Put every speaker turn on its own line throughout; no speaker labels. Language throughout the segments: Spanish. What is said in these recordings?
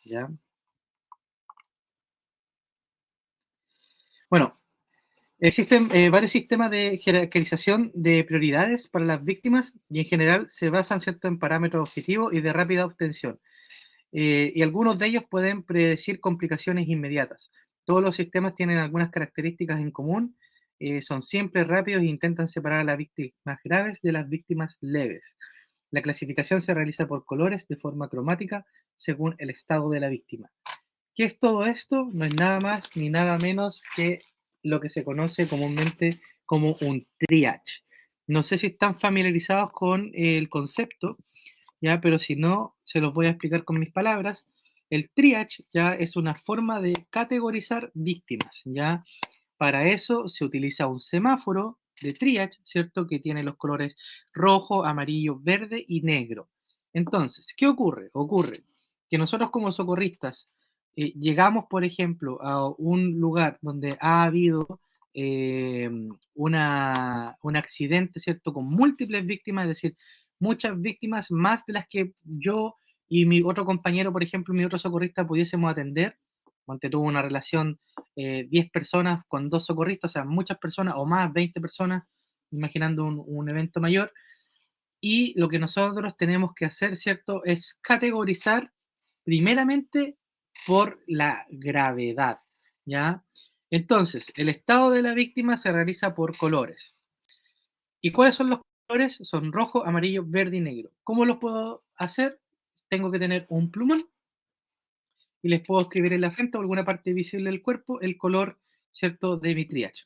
¿ya? Bueno, existen varios sistemas de jerarquización de prioridades para las víctimas y en general se basan, ¿cierto?, en parámetros objetivos y de rápida obtención. Y algunos de ellos pueden predecir complicaciones inmediatas. Todos los sistemas tienen algunas características en común, son simples, rápidos e intentan separar a las víctimas graves de las víctimas leves. La clasificación se realiza por colores de forma cromática según el estado de la víctima. ¿Qué es todo esto? No es nada más ni nada menos que lo que se conoce comúnmente como un triage. No sé si están familiarizados con el concepto, ya, pero si no, se los voy a explicar con mis palabras. El triage ya es una forma de categorizar víctimas, ya. Para eso se utiliza un semáforo de triage, ¿cierto? Que tiene los colores rojo, amarillo, verde y negro. Entonces, ¿qué ocurre? Ocurre que nosotros como socorristas llegamos, por ejemplo, a un lugar donde ha habido un accidente, ¿cierto? Con múltiples víctimas, es decir, muchas víctimas, más de las que yo y mi otro compañero, por ejemplo, mi otro socorrista pudiésemos atender. Monte tuvo una relación 10 personas con 2 socorristas, o sea, muchas personas o más, 20 personas, imaginando un evento mayor. Y lo que nosotros tenemos que hacer, ¿cierto?, es categorizar primeramente por la gravedad, ¿ya? Entonces, el estado de la víctima se realiza por colores. ¿Y cuáles son los colores? Son rojo, amarillo, verde y negro. ¿Cómo los puedo hacer? Tengo que tener un plumón y les puedo escribir en la frente o alguna parte visible del cuerpo el color, ¿cierto?, de mi triage.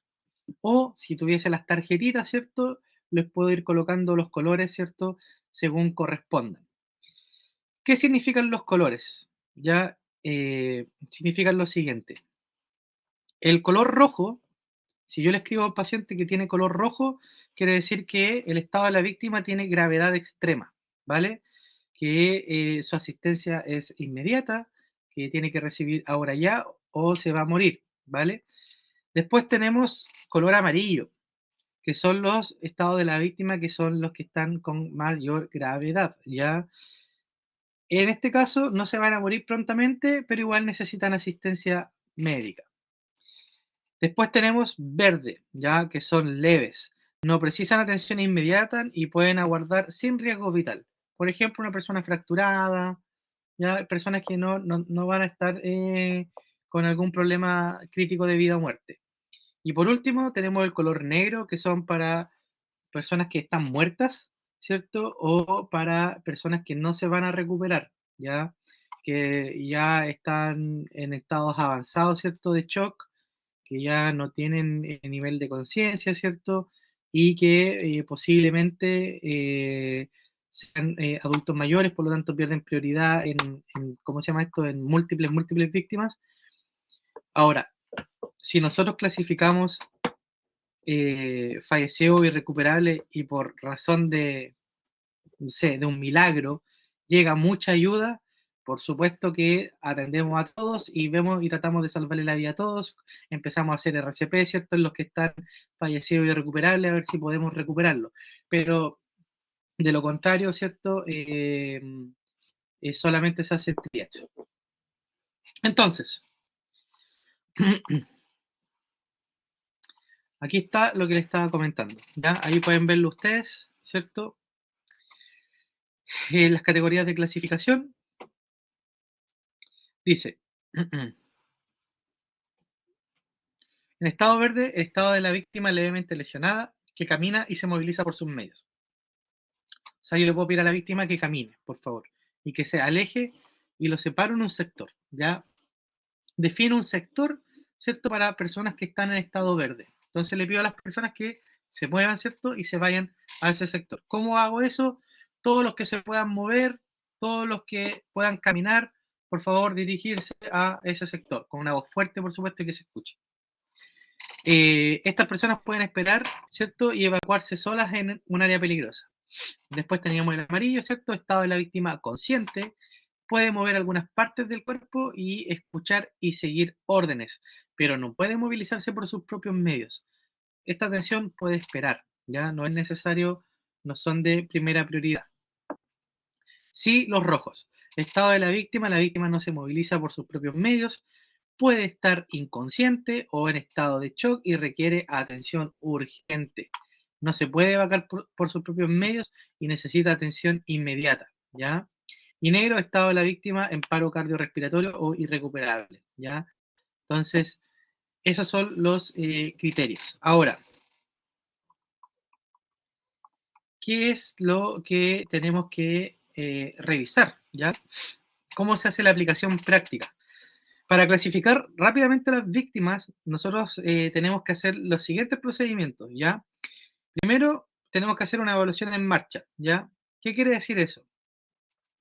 O si tuviese las tarjetitas, ¿cierto?, les puedo ir colocando los colores, ¿cierto?, según correspondan. ¿Qué significan los colores? Ya significan lo siguiente. El color rojo, si yo le escribo a un paciente que tiene color rojo, quiere decir que el estado de la víctima tiene gravedad extrema, ¿vale? Que su asistencia es inmediata, que tiene que recibir ahora ya o se va a morir, ¿vale? Después tenemos color amarillo, que son los estados de la víctima que son los que están con mayor gravedad, ¿ya? En este caso no se van a morir prontamente, pero igual necesitan asistencia médica. Después tenemos verde, ya que son leves, no precisan atención inmediata y pueden aguardar sin riesgo vital. Por ejemplo, una persona fracturada, ya personas que no van a estar con algún problema crítico de vida o muerte. Y por último, tenemos el color negro, que son para personas que están muertas, ¿cierto? O para personas que no se van a recuperar, ¿ya? Que ya están en estados avanzados, ¿cierto? De shock, que ya no tienen nivel de conciencia, ¿cierto? Y que posiblemente sean adultos mayores, por lo tanto pierden prioridad ¿cómo se llama esto? En múltiples víctimas. Ahora, si nosotros clasificamos falleció irrecuperable y por razón de, no sé, de un milagro llega mucha ayuda, por supuesto que atendemos a todos y vemos y tratamos de salvarle la vida a todos, empezamos a hacer RCP, ¿cierto? En los que están fallecidos y irrecuperables, a ver si podemos recuperarlo. Pero de lo contrario, ¿cierto? Solamente se hace triage. Entonces, aquí está lo que les estaba comentando, ¿ya? Ahí pueden verlo ustedes, ¿cierto? Las categorías de clasificación. Dice, en estado verde, el estado de la víctima levemente lesionada, que camina y se moviliza por sus medios. O sea, yo le puedo pedir a la víctima que camine, por favor, y que se aleje y lo separo en un sector, ¿ya? Defino un sector, ¿cierto?, para personas que están en estado verde. Entonces le pido a las personas que se muevan, ¿cierto?, y se vayan a ese sector. ¿Cómo hago eso? Todos los que se puedan mover, todos los que puedan caminar, por favor, dirigirse a ese sector, con una voz fuerte, por supuesto, y que se escuche. Estas personas pueden esperar, ¿cierto? Y evacuarse solas en un área peligrosa. Después teníamos el amarillo, ¿cierto? Estado de la víctima consciente, puede mover algunas partes del cuerpo y escuchar y seguir órdenes, pero no puede movilizarse por sus propios medios. Esta atención puede esperar, ¿ya? No es necesario, no son de primera prioridad. Sí, los rojos. Estado de la víctima no se moviliza por sus propios medios, puede estar inconsciente o en estado de shock y requiere atención urgente. No se puede evacuar por sus propios medios y necesita atención inmediata, ¿ya? Y negro, estado de la víctima en paro cardiorrespiratorio o irrecuperable, ¿ya? Entonces, esos son los criterios. Ahora, ¿qué es lo que tenemos que revisar? ¿Ya? ¿Cómo se hace la aplicación práctica? Para clasificar rápidamente a las víctimas, nosotros tenemos que hacer los siguientes procedimientos, ¿ya? Primero, tenemos que hacer una evaluación en marcha, ¿ya? ¿Qué quiere decir eso?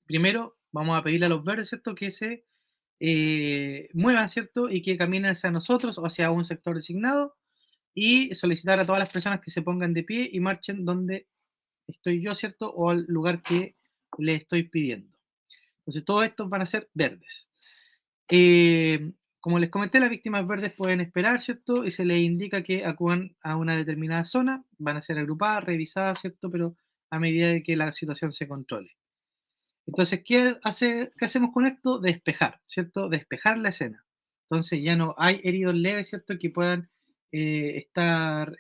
Primero, vamos a pedirle a los verdes, ¿cierto?, que se muevan, ¿cierto?, y que caminen hacia nosotros o hacia un sector designado y solicitar a todas las personas que se pongan de pie y marchen donde estoy yo, ¿cierto?, o al lugar que le estoy pidiendo. Entonces, todos estos van a ser verdes. Como les comenté, las víctimas verdes pueden esperar, ¿cierto? Y se les indica que acudan a una determinada zona, van a ser agrupadas, revisadas, ¿cierto? Pero a medida de que la situación se controle. Entonces, ¿qué hacemos con esto? Despejar, ¿cierto? Despejar la escena. Entonces ya no hay heridos leves, ¿cierto? Que puedan estar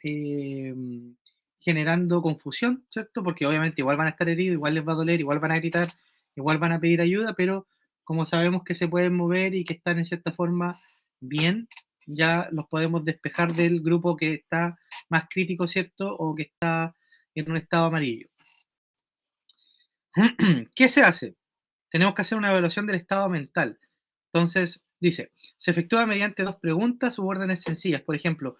generando confusión, ¿cierto? Porque obviamente igual van a estar heridos, igual les va a doler, igual van a gritar, igual van a pedir ayuda, pero como sabemos que se pueden mover y que están en cierta forma bien, ya los podemos despejar del grupo que está más crítico, ¿cierto? O que está en un estado amarillo. ¿Qué se hace? Tenemos que hacer una evaluación del estado mental. Entonces, dice, se efectúa mediante dos preguntas u órdenes sencillas. Por ejemplo,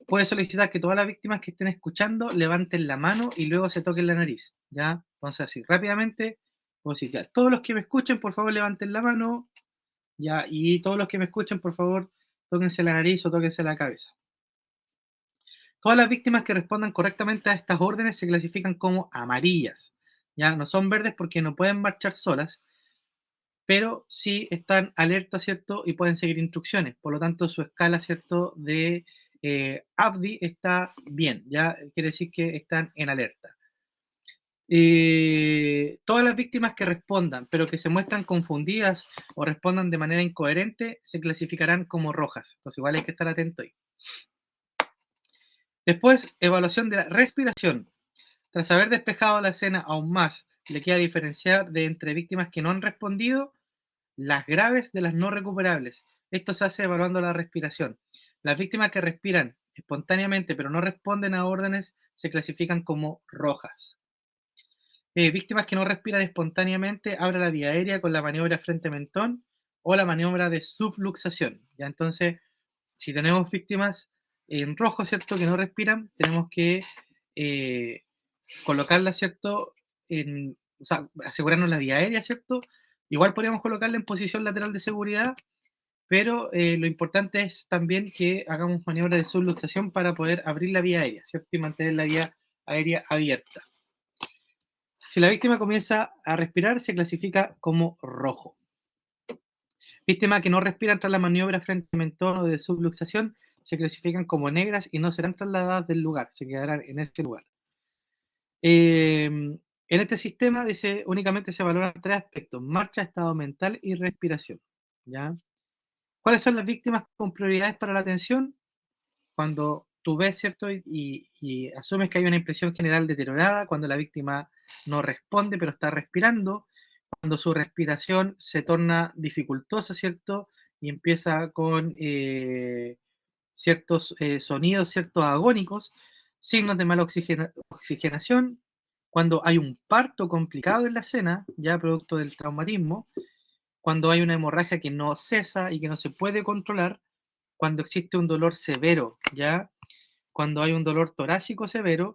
puede solicitar que todas las víctimas que estén escuchando levanten la mano y luego se toquen la nariz. ¿Ya? Entonces, así, rápidamente, puedo decir, ya, todos los que me escuchen, por favor, levanten la mano. ¿Ya? Y todos los que me escuchen, por favor, tóquense la nariz o tóquense la cabeza. Todas las víctimas que respondan correctamente a estas órdenes se clasifican como amarillas. ¿Ya? No son verdes porque no pueden marchar solas, pero sí están alerta, ¿cierto? Y pueden seguir instrucciones. Por lo tanto, su escala, ¿cierto? De ABDI está bien, ya quiere decir que están en alerta. Todas las víctimas que respondan, pero que se muestran confundidas o respondan de manera incoherente, se clasificarán como rojas. Entonces, igual hay que estar atento ahí. Después, evaluación de la respiración. Tras haber despejado la escena aún más, le queda diferenciar de entre víctimas que no han respondido las graves de las no recuperables. Esto se hace evaluando la respiración. Las víctimas que respiran espontáneamente pero no responden a órdenes se clasifican como rojas. Víctimas que no respiran espontáneamente, abre la vía aérea con la maniobra frente-mentón o la maniobra de subluxación. ¿Ya? Entonces, si tenemos víctimas en rojo, ¿cierto?, que no respiran, tenemos que eh, colocarla, ¿cierto?, o sea, asegurarnos la vía aérea, ¿cierto? Igual podríamos colocarla en posición lateral de seguridad, pero lo importante es también que hagamos maniobra de subluxación para poder abrir la vía aérea, ¿cierto? Y mantener la vía aérea abierta. Si la víctima comienza a respirar, se clasifica como rojo. Víctimas que no respiran tras la maniobra frente al mentón o de subluxación se clasifican como negras y no serán trasladadas del lugar, se quedarán en este lugar. En este sistema dice únicamente se valoran tres aspectos: marcha, estado mental y respiración. ¿Ya? ¿Cuáles son las víctimas con prioridades para la atención? Cuando tú ves, ¿cierto? Y asumes que hay una impresión general deteriorada, cuando la víctima no responde pero está respirando, cuando su respiración se torna dificultosa, ¿cierto? Y empieza con ciertos sonidos, ciertos agónicos, signos de mala oxigenación, cuando hay un parto complicado en la escena, ya producto del traumatismo, cuando hay una hemorragia que no cesa y que no se puede controlar, cuando existe un dolor severo, ya, cuando hay un dolor torácico severo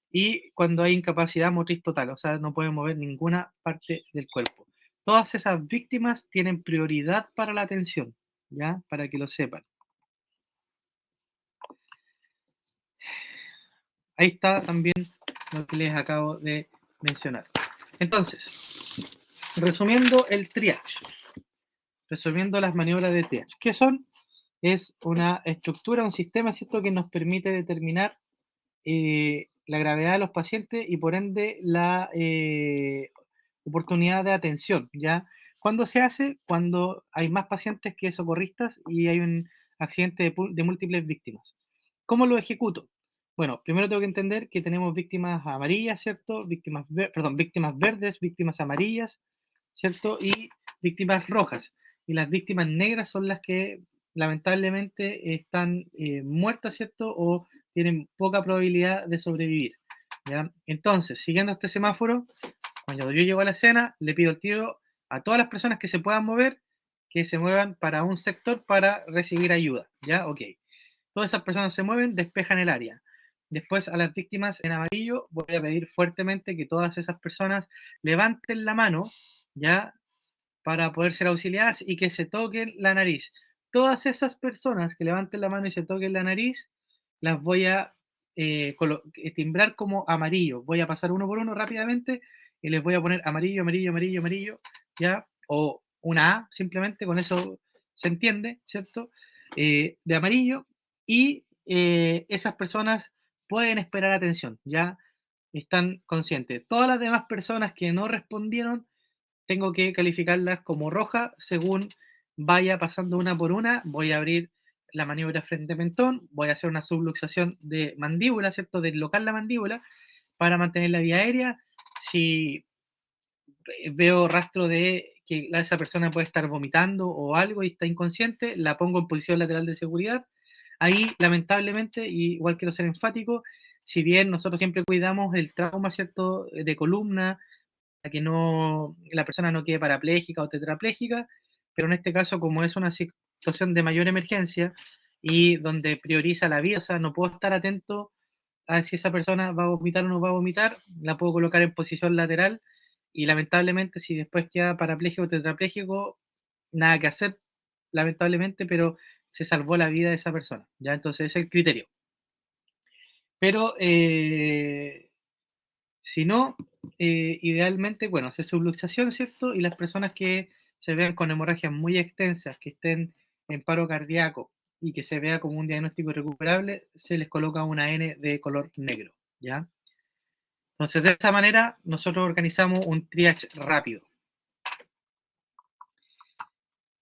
y cuando hay incapacidad motriz total, o sea, no pueden mover ninguna parte del cuerpo. Todas esas víctimas tienen prioridad para la atención, ya, para que lo sepan. Ahí está también lo que les acabo de mencionar. Entonces, resumiendo el triage, resumiendo las maniobras de triage, ¿qué son? Es una estructura, un sistema, ¿cierto?, que nos permite determinar la gravedad de los pacientes y por ende la oportunidad de atención, ¿ya? ¿Cuándo se hace? Cuando hay más pacientes que socorristas y hay un accidente de múltiples víctimas. ¿Cómo lo ejecuto? Bueno, primero tengo que entender que tenemos víctimas amarillas, ¿cierto? Víctimas verdes, víctimas amarillas, ¿cierto? Y víctimas rojas. Y las víctimas negras son las que lamentablemente están muertas, ¿cierto? O tienen poca probabilidad de sobrevivir. ¿Ya? Entonces, siguiendo este semáforo, cuando yo llego a la escena, le pido el tiro a todas las personas que se puedan mover, que se muevan para un sector para recibir ayuda. ¿Ya? Ok. Todas esas personas se mueven, despejan el área. Después a las víctimas en amarillo voy a pedir fuertemente que todas esas personas levanten la mano, ¿ya? Para poder ser auxiliadas y que se toquen la nariz. Todas esas personas que levanten la mano y se toquen la nariz, las voy a timbrar como amarillo. Voy a pasar uno por uno rápidamente y les voy a poner amarillo, amarillo, amarillo, amarillo, ¿ya? O una A, simplemente, con eso se entiende, ¿cierto? De amarillo, y esas personas pueden esperar atención, ¿ya? Están conscientes. Todas las demás personas que no respondieron, tengo que calificarlas como roja según vaya pasando una por una. Voy a abrir la maniobra frente a mentón, voy a hacer una subluxación de mandíbula, ¿cierto? Deslocar la mandíbula para mantener la vía aérea. Si veo rastro de que esa persona puede estar vomitando o algo y está inconsciente, la pongo en posición lateral de seguridad. Ahí, lamentablemente, igual quiero ser enfático, si bien nosotros siempre cuidamos el trauma, ¿cierto?, de columna, para que la persona no quede parapléjica o tetrapléjica, pero en este caso, como es una situación de mayor emergencia y donde prioriza la vida, o sea, no puedo estar atento a si esa persona va a vomitar o no va a vomitar, la puedo colocar en posición lateral y lamentablemente si después queda parapléjico o tetrapléjico, nada que hacer, lamentablemente, pero se salvó la vida de esa persona, ¿ya? Entonces ese es el criterio. Pero si no, idealmente, bueno, hacer subluxación, ¿cierto? Y las personas que se vean con hemorragias muy extensas, que estén en paro cardíaco y que se vea como un diagnóstico irrecuperable, se les coloca una N de color negro, ¿ya? Entonces, de esa manera, nosotros organizamos un triage rápido.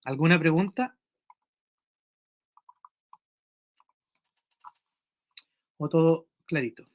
¿Alguna pregunta? ¿O todo clarito?